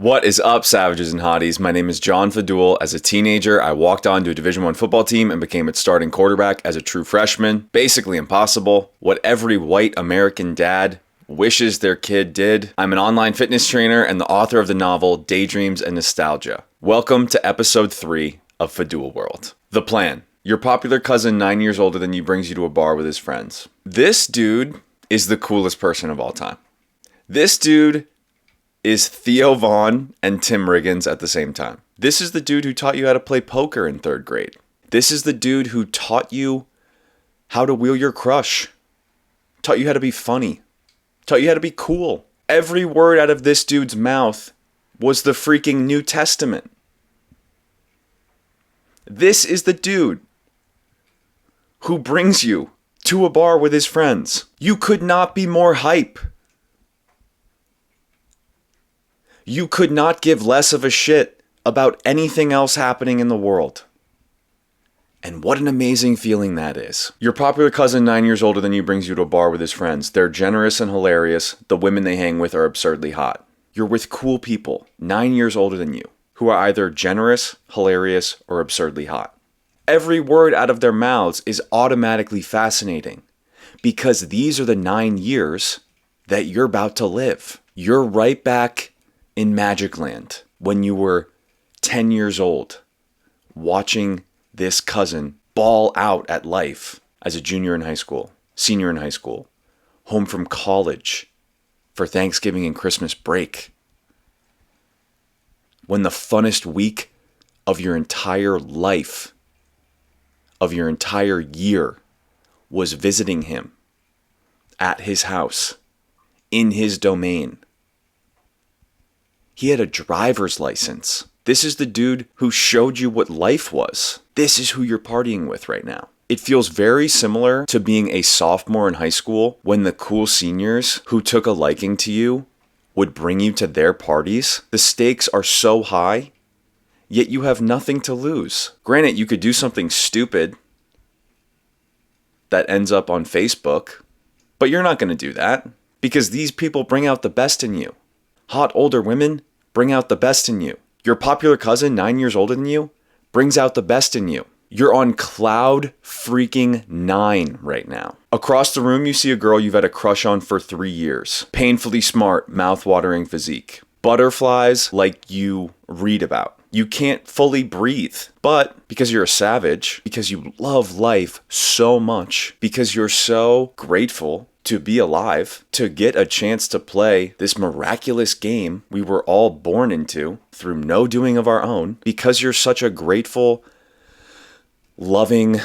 What is up, savages and hotties? My name is John Fadule. As a teenager, I walked onto a Division I football team and became its starting quarterback as a true freshman. Basically impossible. What every white American dad wishes their kid did. I'm an online fitness trainer and the author of the novel Daydreams and Nostalgia. Welcome to episode 3 of Fadule World. The plan. Your popular cousin 9 years older than you brings you to a bar with his friends. This dude is the coolest person of all time. This dude is Theo Vaughn and Tim Riggins at the same time. This is the dude who taught you how to play poker in 3rd grade. This is the dude who taught you how to wheel your crush. Taught you how to be funny. Taught you how to be cool. Every word out of this dude's mouth was the freaking New Testament. This is the dude who brings you to a bar with his friends. You could not be more hype. You could not give less of a shit about anything else happening in the world. And what an amazing feeling that is. Your popular cousin 9 years older than you brings you to a bar with his friends. They're generous and hilarious. The women they hang with are absurdly hot. You're with cool people 9 years older than you who are either generous, hilarious, or absurdly hot. Every word out of their mouths is automatically fascinating because these are the 9 years that you're about to live. You're right back in Magic Land when you were 10 years old, watching this cousin ball out at life as a junior in high school, senior in high school, home from college for Thanksgiving and Christmas break. When the funnest week of your entire life, of your entire year, was visiting him at his house, in his domain. He had a driver's license. This is the dude who showed you what life was. This is who you're partying with right now. It feels very similar to being a sophomore in high school when the cool seniors who took a liking to you would bring you to their parties. The stakes are so high, yet you have nothing to lose. Granted, you could do something stupid that ends up on Facebook, but you're not going to do that because these people bring out the best in you. Hot older women bring out the best in you. Your popular cousin 9 years older than you brings out the best in you. You're on cloud freaking 9 right now. Across the room, you see a girl you've had a crush on for 3 years. Painfully smart, mouth-watering physique. Butterflies like you read about. You can't fully breathe, but because you're a savage, because you love life so much, because you're so grateful to be alive, to get a chance to play this miraculous game we were all born into through no doing of our own, because you're such a grateful, loving,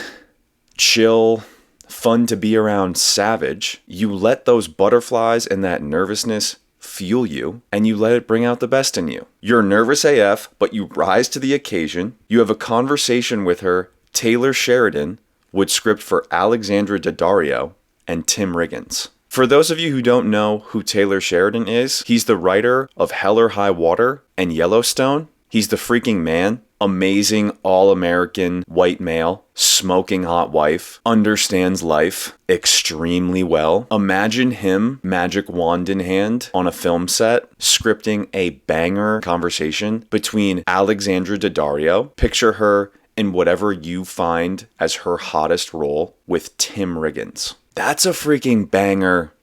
chill, fun to be around savage, you let those butterflies and that nervousness fuel you, and you let it bring out the best in you. You're nervous AF, but you rise to the occasion. You have a conversation with her. Taylor Sheridan would script for Alexandra Daddario and Tim Riggins. For those of you who don't know who Taylor Sheridan is, he's the writer of Hell or High Water and Yellowstone. He's the freaking man. Amazing, all-American white male, smoking hot wife, understands life extremely well. Imagine him, magic wand in hand, on a film set, scripting a banger conversation between Alexandra Daddario. Picture her in whatever you find as her hottest role with Tim Riggins. That's a freaking banger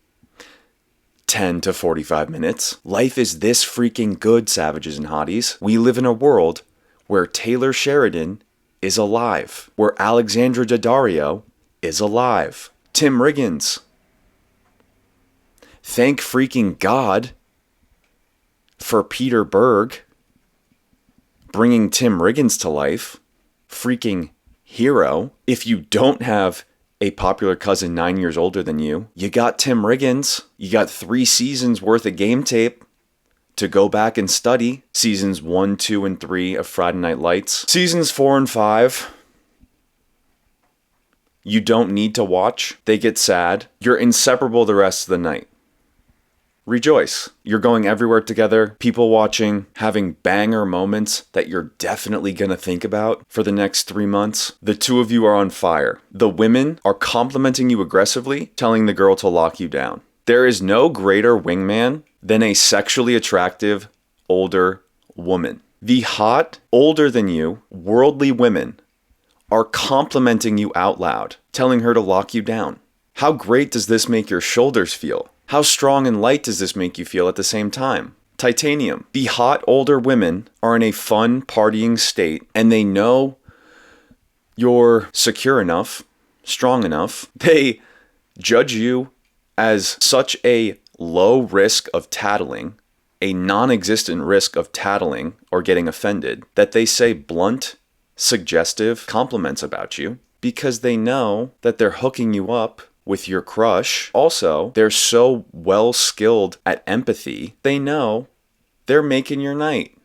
10 to 45 minutes. Life is this freaking good, savages and hotties. We live in a world where Taylor Sheridan is alive, where Alexandra Daddario is alive. Tim Riggins. Thank freaking God for Peter Berg bringing Tim Riggins to life. Freaking hero. If you don't have a popular cousin 9 years older than you, you got Tim Riggins. You got 3 seasons worth of game tape to go back and study. Seasons 1, 2, and 3 of Friday Night Lights. Seasons 4 and 5, you don't need to watch. They get sad. You're inseparable the rest of the night. Rejoice. You're going everywhere together, people watching, having banger moments that you're definitely gonna think about for the next 3 months. The two of you are on fire. The women are complimenting you aggressively, telling the girl to lock you down. There is no greater wingman than a sexually attractive older woman. The hot, older than you, worldly women are complimenting you out loud, telling her to lock you down. How great does this make your shoulders feel? How strong and light does this make you feel at the same time? Titanium. The hot, older women are in a fun, partying state, and they know you're secure enough, strong enough. They judge you as such a low risk of tattling, a non-existent risk of tattling or getting offended, that they say blunt, suggestive compliments about you because they know that they're hooking you up with your crush. Also, they're so well skilled at empathy, they know they're making your night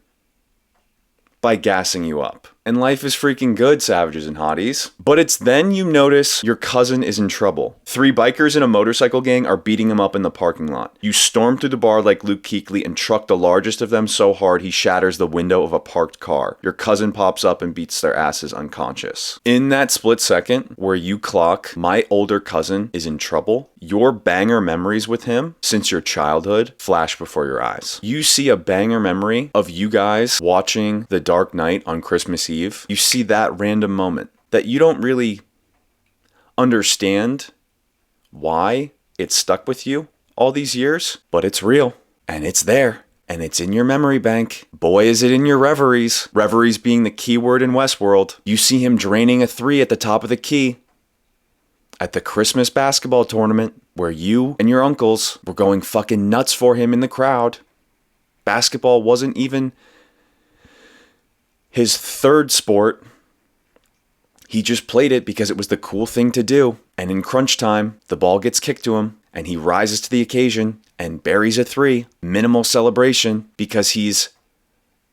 by gassing you up. And life is freaking good, savages and hotties. But it's then you notice your cousin is in trouble. 3 bikers in a motorcycle gang are beating him up in the parking lot. You storm through the bar like Luke Kuechly and truck the largest of them so hard he shatters the window of a parked car. Your cousin pops up and beats their asses unconscious. In that split second where you clock, my older cousin is in trouble, your banger memories with him since your childhood flash before your eyes. You see a banger memory of you guys watching The Dark Knight on Christmas Eve. You see that random moment that you don't really understand why it stuck with you all these years, but it's real and it's there and it's in your memory bank. Boy, is it in your reveries. Reveries being the key word in Westworld. You see him draining a 3 at the top of the key at the Christmas basketball tournament where you and your uncles were going fucking nuts for him in the crowd. Basketball wasn't even his third sport. He just played it because it was the cool thing to do. And in crunch time, the ball gets kicked to him and he rises to the occasion and buries a 3. Minimal celebration because he's,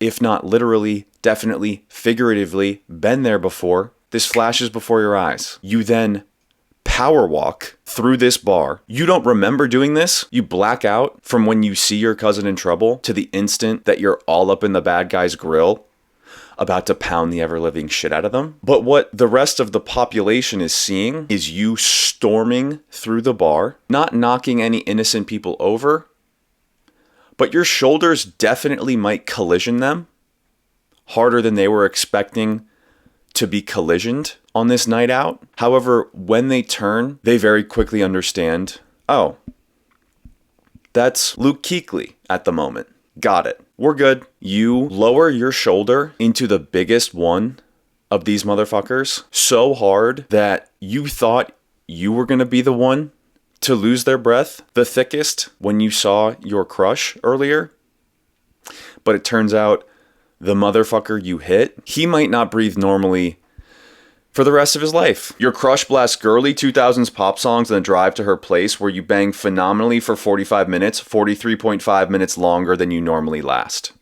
if not literally, definitely, figuratively, been there before. This flashes before your eyes. You then power walk through this bar. You don't remember doing this. You black out from when you see your cousin in trouble to the instant that you're all up in the bad guy's grill, about to pound the ever-living shit out of them. But what the rest of the population is seeing is you storming through the bar, not knocking any innocent people over, but your shoulders definitely might collision them harder than they were expecting to be collisioned on this night out. However, when they turn, they very quickly understand, oh, that's Luke Kuechly at the moment. Got it. We're good. You lower your shoulder into the biggest one of these motherfuckers so hard that you thought you were going to be the one to lose their breath the thickest when you saw your crush earlier. But it turns out the motherfucker you hit, he might not breathe normally for the rest of his life. Your crush blasts girly 2000s pop songs on the drive to her place where you bang phenomenally for 45 minutes, 43.5 minutes longer than you normally last.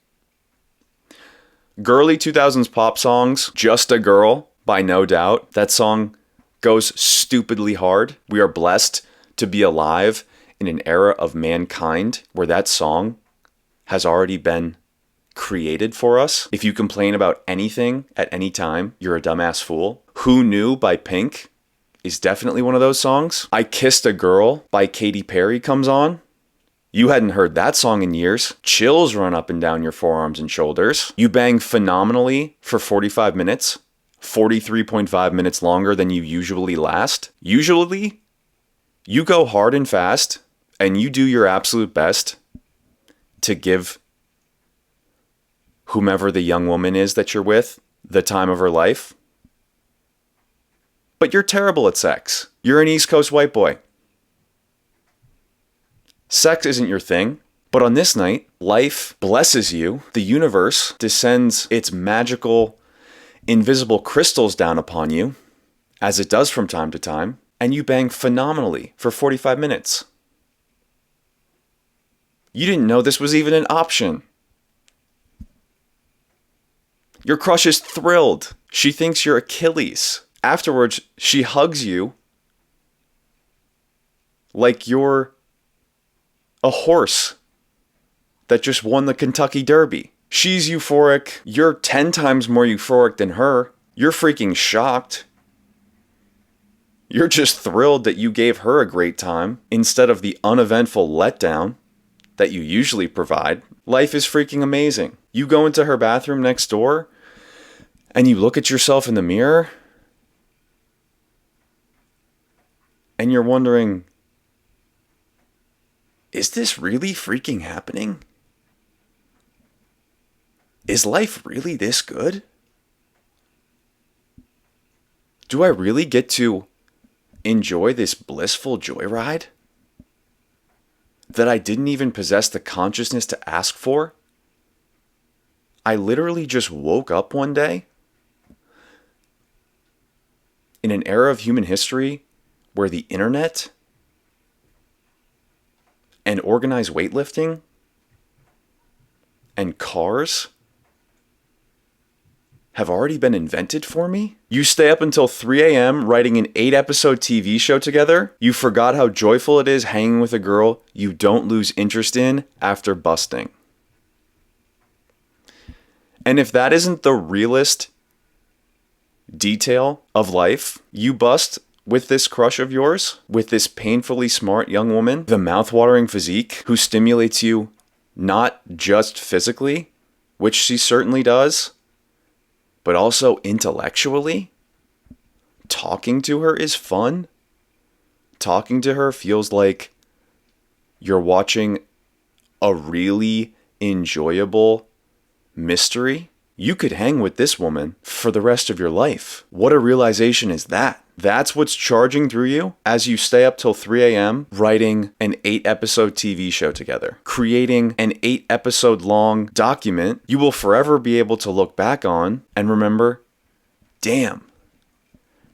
Girly 2000s pop songs, Just a Girl by No Doubt. That song goes stupidly hard. We are blessed to be alive in an era of mankind where that song has already been created for us. If you complain about anything at any time, you're a dumbass fool. Who Knew by Pink is definitely one of those songs. I Kissed a Girl by Katy Perry comes on. You hadn't heard that song in years. Chills run up and down your forearms and shoulders. You bang phenomenally for 45 minutes, 43.5 minutes longer than you usually last. Usually, you go hard and fast, and you do your absolute best to give whomever the young woman is that you're with the time of her life. But you're terrible at sex. You're an East Coast white boy. Sex isn't your thing. But on this night, life blesses you. The universe descends its magical, invisible crystals down upon you, as it does from time to time, and you bang phenomenally for 45 minutes. You didn't know this was even an option. Your crush is thrilled. She thinks you're Achilles. Afterwards, she hugs you like you're a horse that just won the Kentucky Derby. She's euphoric. You're 10 times more euphoric than her. You're freaking shocked. You're just thrilled that you gave her a great time instead of the uneventful letdown that you usually provide, life is freaking amazing. You go into her bathroom next door and you look at yourself in the mirror and you're wondering, is this really freaking happening? Is life really this good? Do I really get to enjoy this blissful joyride that I didn't even possess the consciousness to ask for? I literally just woke up one day in an era of human history where the internet and organized weightlifting and cars have already been invented for me? You stay up until 3 a.m. writing an 8-episode TV show together? You forgot how joyful it is hanging with a girl you don't lose interest in after busting. And if that isn't the realest detail of life, you bust with this crush of yours, with this painfully smart young woman, the mouth-watering physique who stimulates you not just physically, which she certainly does, but also intellectually. Talking to her is fun. Talking to her feels like you're watching a really enjoyable mystery. You could hang with this woman for the rest of your life. What a realization is that? That's what's charging through you as you stay up till 3 a.m. writing an 8-episode TV show together, creating an 8-episode long document you will forever be able to look back on and remember, damn,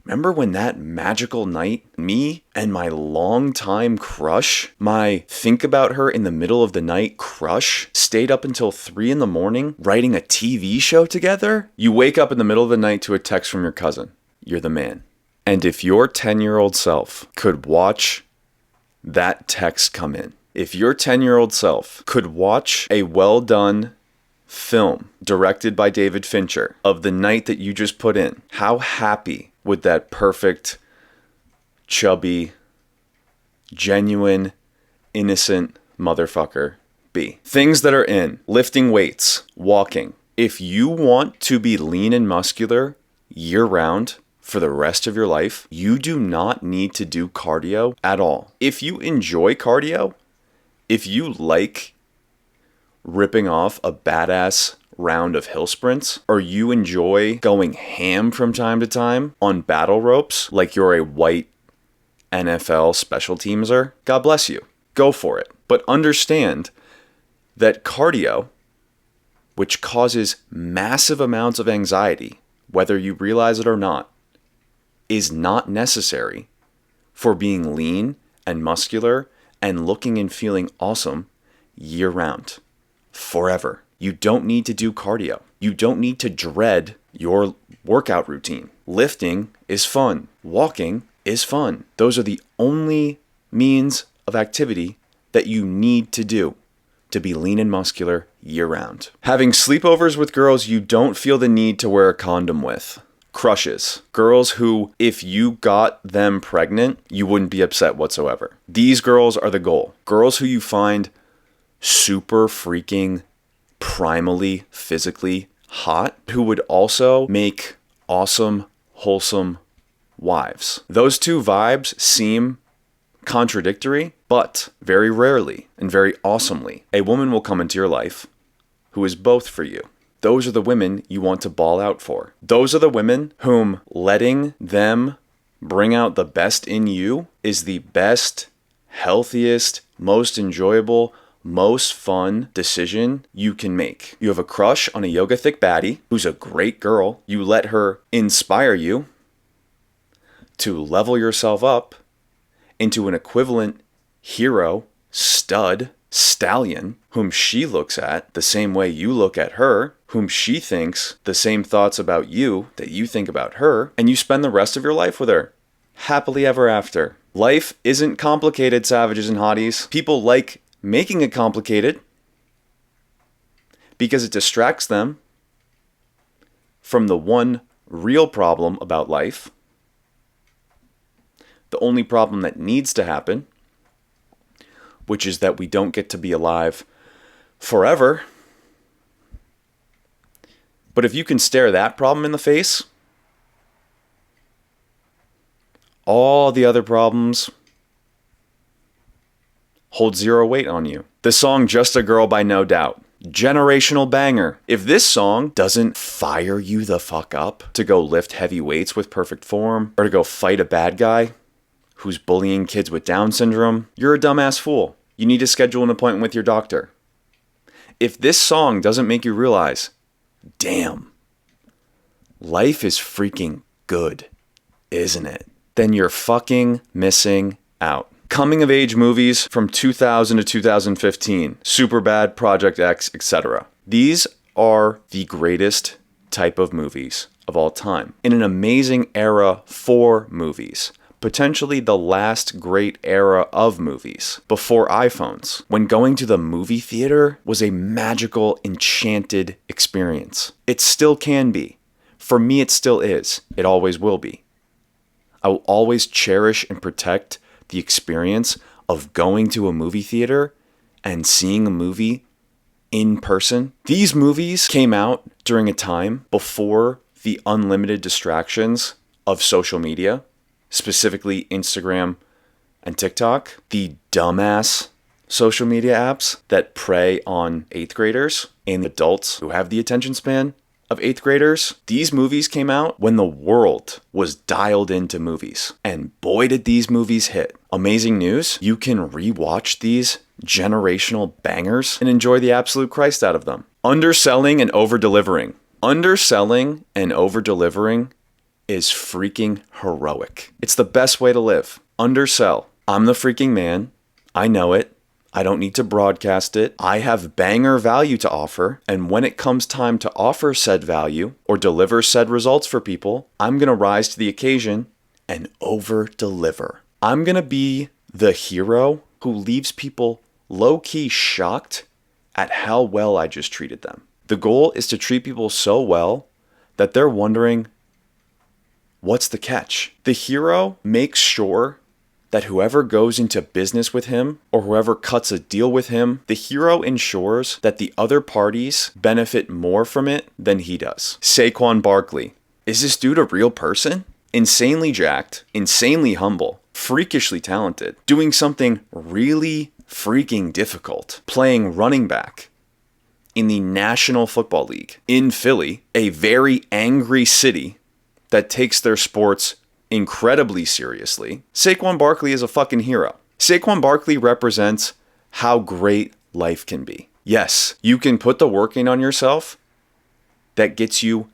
remember when that magical night, me and my longtime crush, my think about her in the middle of the night crush, stayed up until 3 in the morning writing a TV show together? You wake up in the middle of the night to a text from your cousin. You're the man. And if your 10-year-old self could watch that text come in, if your 10-year-old self could watch a well-done film directed by David Fincher of the night that you just put in, how happy would that perfect, chubby, genuine, innocent motherfucker be? Things that are in: lifting weights, walking. If you want to be lean and muscular year-round, for the rest of your life, you do not need to do cardio at all. If you enjoy cardio, if you like ripping off a badass round of hill sprints, or you enjoy going ham from time to time on battle ropes like you're a white NFL special teamser, God bless you. Go for it. But understand that cardio, which causes massive amounts of anxiety, whether you realize it or not, is not necessary for being lean and muscular and looking and feeling awesome year-round, forever. You don't need to do cardio. You don't need to dread your workout routine. Lifting is fun. Walking is fun. Those are the only means of activity that you need to do to be lean and muscular year-round. Having sleepovers with girls you don't feel the need to wear a condom with. Crushes. Girls who, if you got them pregnant, you wouldn't be upset whatsoever. These girls are the goal. Girls who you find super freaking primally, physically hot, who would also make awesome, wholesome wives. Those two vibes seem contradictory, but very rarely and very awesomely, a woman will come into your life who is both for you. Those are the women you want to ball out for. Those are the women whom letting them bring out the best in you is the best, healthiest, most enjoyable, most fun decision you can make. You have a crush on a yoga thick baddie who's a great girl. You let her inspire you to level yourself up into an equivalent hero, stud, stallion, whom she looks at the same way you look at her, whom she thinks the same thoughts about you that you think about her, and you spend the rest of your life with her. Happily ever after. Life isn't complicated, savages and hotties. People like making it complicated because it distracts them from the one real problem about life, the only problem that needs to happen, which is that we don't get to be alive forever. But if you can stare that problem in the face, all the other problems hold zero weight on you. The song Just a Girl by No Doubt. Generational banger. If this song doesn't fire you the fuck up to go lift heavy weights with perfect form, or to go fight a bad guy who's bullying kids with Down syndrome, you're a dumbass fool. You need to schedule an appointment with your doctor. If this song doesn't make you realize, damn, life is freaking good, isn't it? Then you're fucking missing out. Coming of age movies from 2000 to 2015, Superbad, Project X, etc. These are the greatest type of movies of all time. In an amazing era for movies. Potentially the last great era of movies before iPhones, when going to the movie theater was a magical, enchanted experience. It still can be. For me, it still is. It always will be. I will always cherish and protect the experience of going to a movie theater and seeing a movie in person. These movies came out during a time before the unlimited distractions of social media, specifically Instagram and TikTok, the dumbass social media apps that prey on 8th graders and adults who have the attention span of 8th graders. These movies came out when the world was dialed into movies. And boy, did these movies hit. Amazing news, you can rewatch these generational bangers and enjoy the absolute Christ out of them. Underselling and over-delivering. Underselling and over-delivering is freaking heroic. It's the best way to live. Undersell. I'm the freaking man. I know it. I don't need to broadcast it. I have banger value to offer. And when it comes time to offer said value or deliver said results for people, I'm going to rise to the occasion and over-deliver. I'm going to be the hero who leaves people low-key shocked at how well I just treated them. The goal is to treat people so well that they're wondering, what's the catch? The hero makes sure that whoever goes into business with him or whoever cuts a deal with him, the hero ensures that the other parties benefit more from it than he does. Saquon Barkley. Is this dude a real person? Insanely jacked, insanely humble, freakishly talented, doing something really freaking difficult, playing running back in the National Football League in Philly, a very angry city that takes their sports incredibly seriously. Saquon Barkley is a fucking hero. Saquon Barkley represents how great life can be. Yes, you can put the work in on yourself that gets you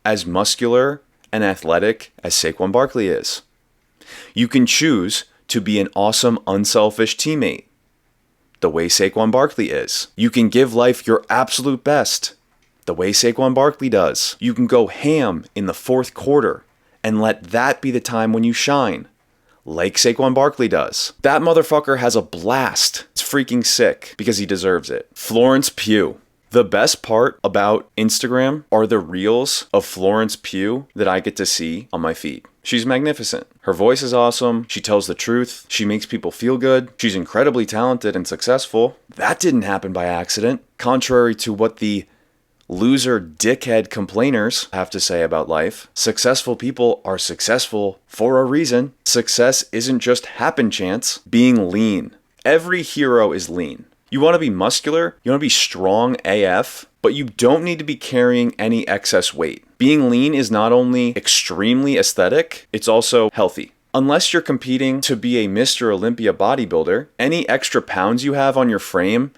as muscular and athletic as Saquon Barkley is. You can choose to be an awesome, unselfish teammate, the way Saquon Barkley is. You can give life your absolute best, the way Saquon Barkley does. You can go ham in the fourth quarter and let that be the time when you shine, like Saquon Barkley does. That motherfucker has a blast. It's freaking sick because he deserves it. Florence Pugh. The best part about Instagram are the reels of Florence Pugh that I get to see on my feed. She's magnificent. Her voice is awesome. She tells the truth. She makes people feel good. She's incredibly talented and successful. That didn't happen by accident, contrary to what the loser dickhead complainers have to say about life. Successful people are successful for a reason. Success isn't just happen chance. Being lean. Every hero is lean. You want to be muscular, you want to be strong AF, but you don't need to be carrying any excess weight. Being lean is not only extremely aesthetic, it's also healthy. Unless you're competing to be a Mr. Olympia bodybuilder, any extra pounds you have on your frame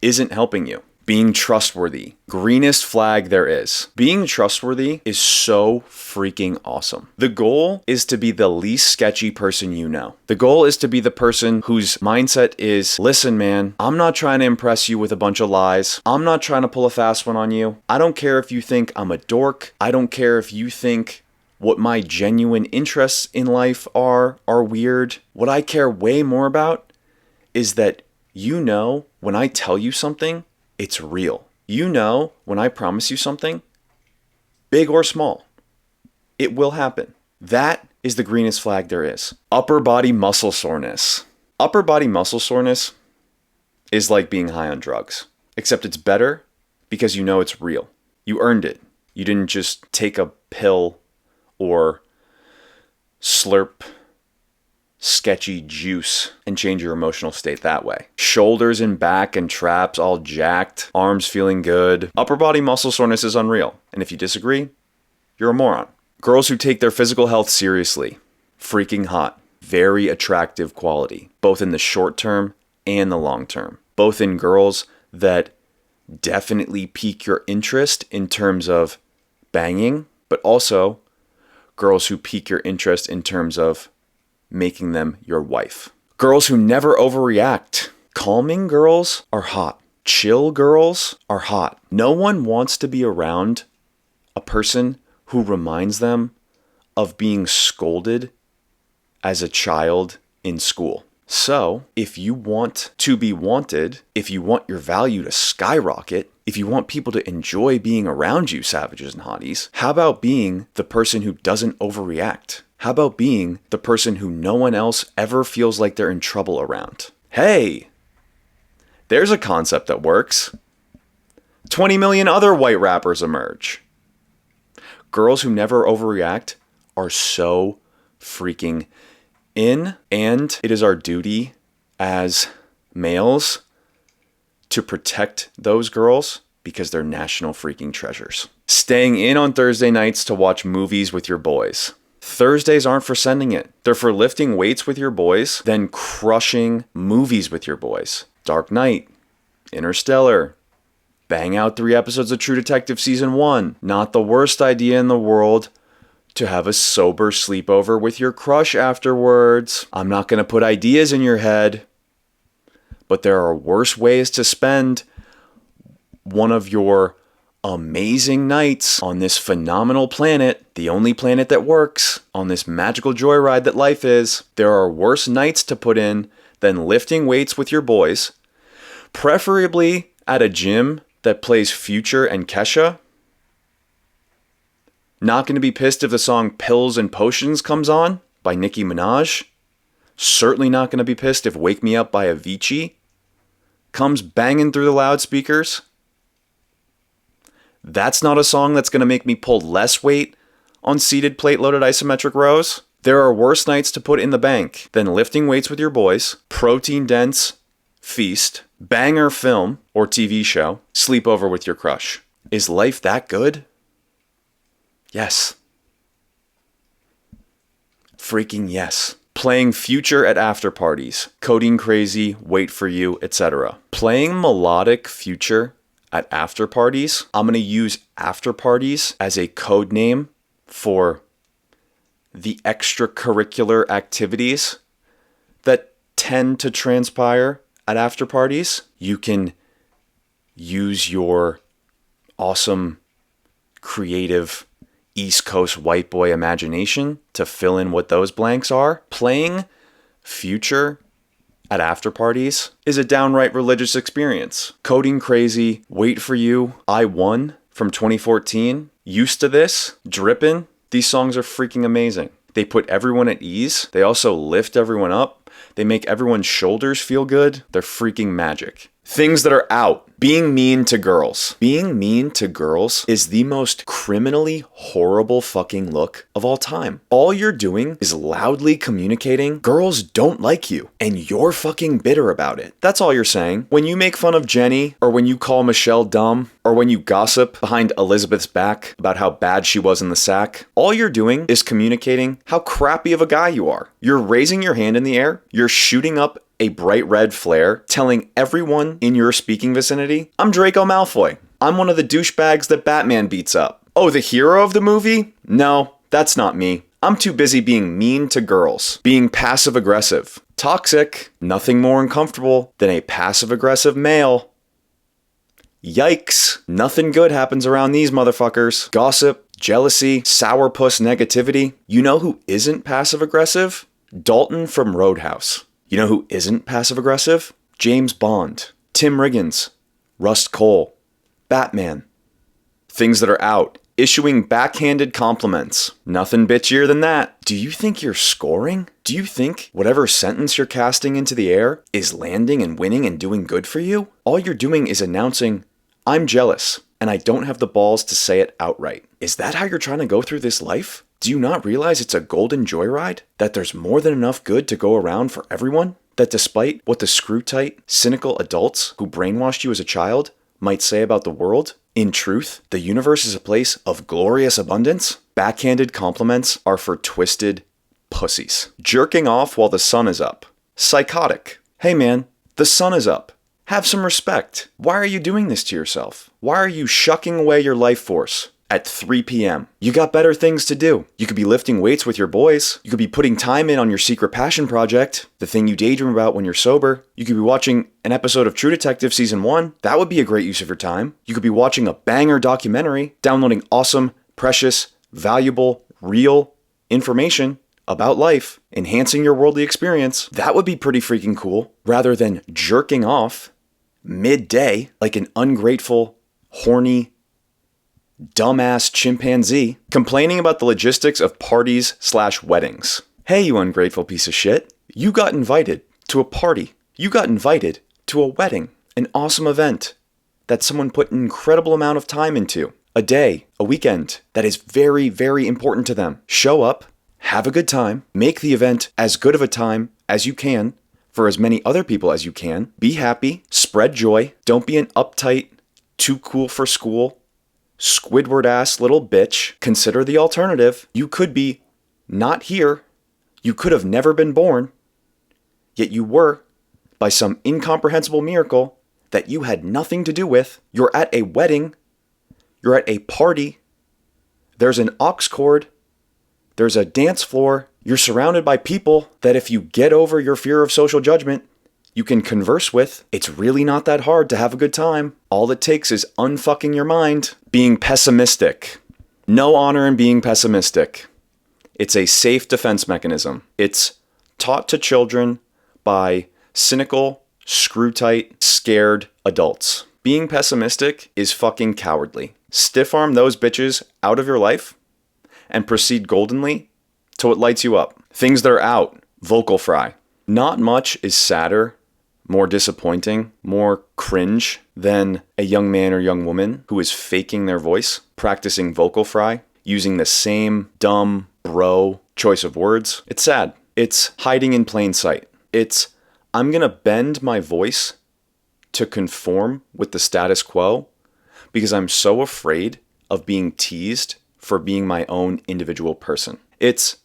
isn't helping you. Being trustworthy. Greenest flag there is. Being trustworthy is so freaking awesome. The goal is to be the least sketchy person you know. The goal is to be the person whose mindset is, listen, man, I'm not trying to impress you with a bunch of lies. I'm not trying to pull a fast one on you. I don't care if you think I'm a dork. I don't care if you think what my genuine interests in life are weird. What I care way more about is that you know when I tell you something, it's real. You know, when I promise you something, big or small, it will happen. That is the greenest flag there is. Upper body muscle soreness. Upper body muscle soreness is like being high on drugs. Except it's better because you know it's real. You earned it. You didn't just take a pill or slurp sketchy juice and change your emotional state that way. Shoulders and back and traps all jacked, arms feeling good. Upper body muscle soreness is unreal. And if you disagree, you're a moron. Girls who take their physical health seriously, freaking hot. Very attractive quality, both in the short term and the long term. Both in girls that definitely pique your interest in terms of banging, but also girls who pique your interest in terms of making them your wife. Girls who never overreact. Calming girls are hot. Chill girls are hot. No one wants to be around a person who reminds them of being scolded as a child in school. So, if you want to be wanted, if you want your value to skyrocket, if you want people to enjoy being around you, savages and hotties, how about being the person who doesn't overreact? How about being the person who no one else ever feels like they're in trouble around? Hey, there's a concept that works. 20 million other white rappers emerge. Girls who never overreact are so freaking in, and it is our duty as males to protect those girls because they're national freaking treasures. Staying in on Thursday nights to watch movies with your boys. Thursdays aren't for sending it. They're for lifting weights with your boys, then crushing movies with your boys. Dark Knight, Interstellar, bang out 3 episodes of True Detective Season 1. Not the worst idea in the world to have a sober sleepover with your crush afterwards. I'm not going to put ideas in your head, but there are worse ways to spend one of your amazing nights on this phenomenal planet, the only planet that works, on this magical joyride that life is. There are worse nights to put in than lifting weights with your boys, preferably at a gym that plays Future and Kesha. Not going to be pissed if the song Pills and Potions comes on by Nicki Minaj. Certainly not going to be pissed if Wake Me Up by Avicii comes banging through the loudspeakers. That's not a song that's going to make me pull less weight on seated plate-loaded isometric rows. There are worse nights to put in the bank than lifting weights with your boys, protein-dense feast, banger film or TV show, sleepover with your crush. Is life that good? Yes. Freaking yes. Playing Future at after parties, Codeine Crazy, Wait For You, etc. Playing melodic Future at after parties. I'm going to use after parties as a code name for the extracurricular activities that tend to transpire at after parties. You can use your awesome, creative East Coast white boy imagination to fill in what those blanks are. Playing Future at after parties is a downright religious experience. Codeine Crazy, Wait For You, I Won from 2014, Used to This, Drippin'. These songs are freaking amazing. They put everyone at ease. They also lift everyone up. They make everyone's shoulders feel good. They're freaking magic. Things that are out. Being mean to girls. Being mean to girls is the most criminally horrible fucking look of all time. All you're doing is loudly communicating girls don't like you, and you're fucking bitter about it. That's all you're saying. When you make fun of Jenny, or when you call Michelle dumb, or when you gossip behind Elizabeth's back about how bad she was in the sack, all you're doing is communicating how crappy of a guy you are. You're raising your hand in the air, you're shooting up a bright red flare, telling everyone in your speaking vicinity, I'm Draco Malfoy. I'm one of the douchebags that Batman beats up. Oh, the hero of the movie? No, that's not me. I'm too busy being mean to girls, being passive-aggressive. Toxic, nothing more uncomfortable than a passive-aggressive male. Yikes, nothing good happens around these motherfuckers. Gossip, jealousy, sourpuss negativity. You know who isn't passive-aggressive? Dalton from Roadhouse. You know who isn't passive-aggressive? James Bond, Tim Riggins, Rust Cole, Batman. Things that are out. Issuing backhanded compliments. Nothing bitchier than that. Do you think you're scoring? Do you think whatever sentence you're casting into the air is landing and winning and doing good for you? All you're doing is announcing, I'm jealous, and I don't have the balls to say it outright. Is that how you're trying to go through this life? Do you not realize it's a golden joyride? That there's more than enough good to go around for everyone? That despite what the screw-tight, cynical adults who brainwashed you as a child might say about the world, in truth, the universe is a place of glorious abundance? Backhanded compliments are for twisted pussies. Jerking off while the sun is up. Psychotic. Hey man, the sun is up. Have some respect. Why are you doing this to yourself? Why are you shucking away your life force at 3 p.m.? You got better things to do. You could be lifting weights with your boys. You could be putting time in on your secret passion project, the thing you daydream about when you're sober. You could be watching an episode of True Detective Season 1. That would be a great use of your time. You could be watching a banger documentary, downloading awesome, precious, valuable, real information about life, enhancing your worldly experience. That would be pretty freaking cool, rather than jerking off midday like an ungrateful, horny, dumbass chimpanzee, complaining about the logistics of parties/weddings. Hey, you ungrateful piece of shit. You got invited to a party. You got invited to a wedding, an awesome event that someone put an incredible amount of time into. A day, a weekend that is very, very important to them. Show up, have a good time, make the event as good of a time as you can for as many other people as you can. Be happy, spread joy. Don't be an uptight, too cool for school, Squidward-ass little bitch. Consider the alternative. You could be not here. You could have never been born. Yet you were, by some incomprehensible miracle that you had nothing to do with. You're at a wedding. You're at a party. There's an aux cord. There's a dance floor. You're surrounded by people that if you get over your fear of social judgment, you can converse with. It's really not that hard to have a good time. All it takes is unfucking your mind. Being pessimistic. No honor in being pessimistic. It's a safe defense mechanism. It's taught to children by cynical, screw-tight, scared adults. Being pessimistic is fucking cowardly. Stiff-arm those bitches out of your life and proceed goldenly to what lights you up. Things that are out. Vocal fry. Not much is sadder, more disappointing, more cringe than a young man or young woman who is faking their voice, practicing vocal fry, using the same dumb bro choice of words. It's sad. It's hiding in plain sight. It's, I'm gonna bend my voice to conform with the status quo because I'm so afraid of being teased for being my own individual person. It's,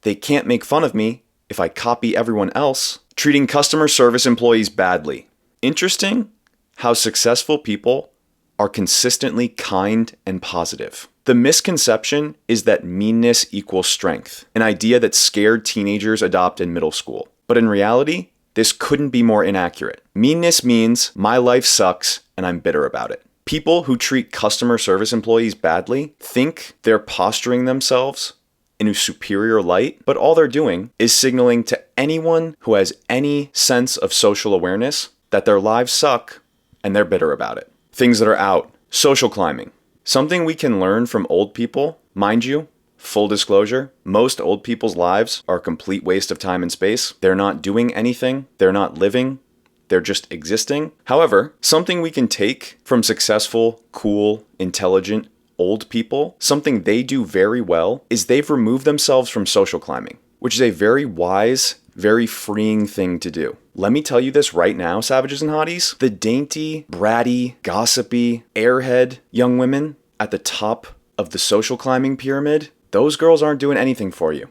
they can't make fun of me if I copy everyone else. Treating customer service employees badly. Interesting how successful people are consistently kind and positive. The misconception is that meanness equals strength, an idea that scared teenagers adopt in middle school. But in reality, this couldn't be more inaccurate. Meanness means my life sucks and I'm bitter about it. People who treat customer service employees badly think they're posturing themselves in a superior light, but all they're doing is signaling to anyone who has any sense of social awareness that their lives suck and they're bitter about it. Things that are out. Social climbing. Something we can learn from old people. Mind you, full disclosure, most old people's lives are a complete waste of time and space. They're not doing anything. They're not living. They're just existing. However, something we can take from successful, cool, intelligent, old people, something they do very well is they've removed themselves from social climbing, which is a very wise, very freeing thing to do. Let me tell you this right now, savages and hotties. The dainty, bratty, gossipy, airhead young women at the top of the social climbing pyramid, those girls aren't doing anything for you.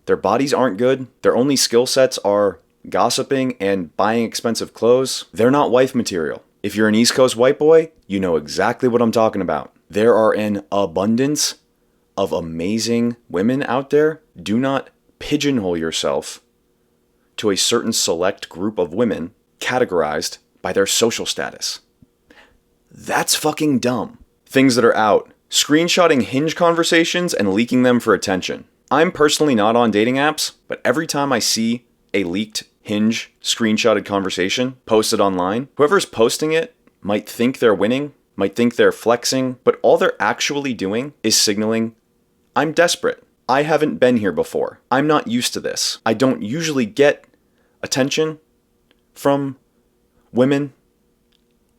Their bodies aren't good. Their only skill sets are gossiping and buying expensive clothes. They're not wife material. If you're an East Coast white boy, you know exactly what I'm talking about. There are an abundance of amazing women out there. Do not pigeonhole yourself to a certain select group of women categorized by their social status. That's fucking dumb. Things that are out. Screenshotting Hinge conversations and leaking them for attention. I'm personally not on dating apps, but every time I see a leaked Hinge screenshotted conversation posted online, whoever's posting it might think they're winning, might think they're flexing, but all they're actually doing is signaling, I'm desperate. I haven't been here before. I'm not used to this. I don't usually get attention from women.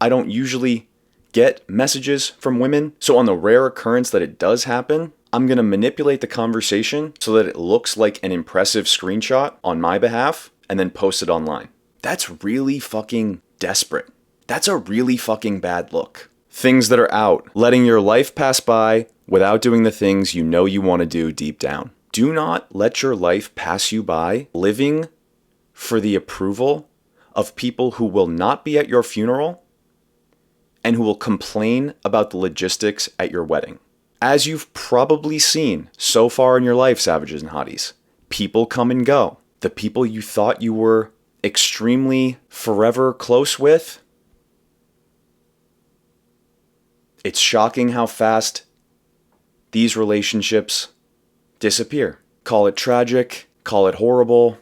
I don't usually get messages from women. So on the rare occurrence that it does happen, I'm going to manipulate the conversation so that it looks like an impressive screenshot on my behalf and then post it online. That's really fucking desperate. That's a really fucking bad look. Things that are out, letting your life pass by without doing the things you know you want to do deep down. Do not let your life pass you by living for the approval of people who will not be at your funeral and who will complain about the logistics at your wedding. As you've probably seen so far in your life, savages and hotties, people come and go. The people you thought you were extremely forever close with, it's shocking how fast these relationships disappear. Call it tragic, call it horrible.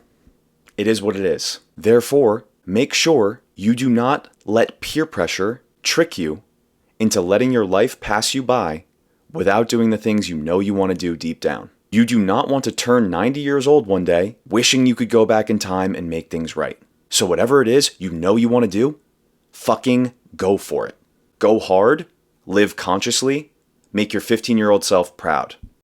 It is what it is. Therefore, make sure you do not let peer pressure trick you into letting your life pass you by without doing the things you know you want to do deep down. You do not want to turn 90 years old one day wishing you could go back in time and make things right. So whatever it is you know you want to do, fucking go for it. Go hard, live consciously, make your 15-year-old self proud.